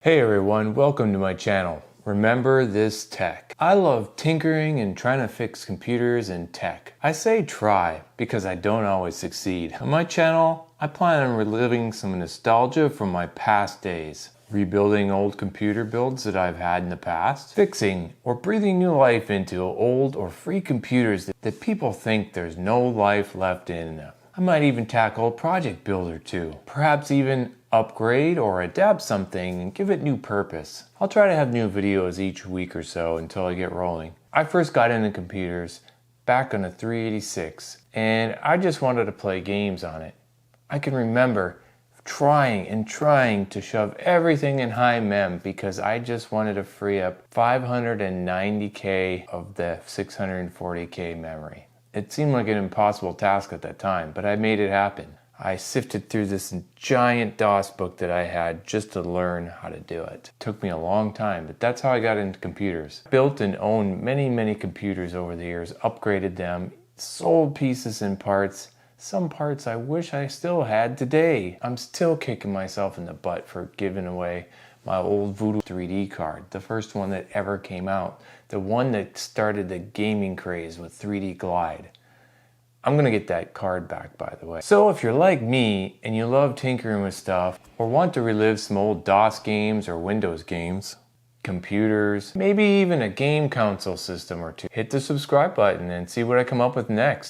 Hey everyone, welcome to my channel. Remember this tech. I love tinkering and trying to fix computers and tech. I say try because I don't always succeed. On my channel, I plan on reliving some nostalgia from my past days, rebuilding old computer builds that I've had in the past, fixing or breathing new life into old or free computers that people think there's no life left in them. I might even tackle a project build or two, perhaps even upgrade or adapt something and give it new purpose. I'll try to have new videos each week or so until I get rolling. I first got into computers back on a 386 and I just wanted to play games on it. I can remember trying to shove everything in high mem because I just wanted to free up 590K of the 640K memory. It seemed like an impossible task at that time, but I made it happen. I sifted through this giant DOS book that I had just to learn how to do it. It took me a long time, but that's how I got into computers. Built and owned many computers over the years, upgraded them, sold pieces and parts. Some parts I wish I still had today. I'm still kicking myself in the butt for giving away my old Voodoo 3D card, the first one that ever came out, the one that started the gaming craze with 3D Glide. I'm gonna get that card back, by the way. So if you're like me and you love tinkering with stuff or want to relive some old DOS games or Windows games, computers, maybe even a game console system or two, hit the subscribe button and see what I come up with next.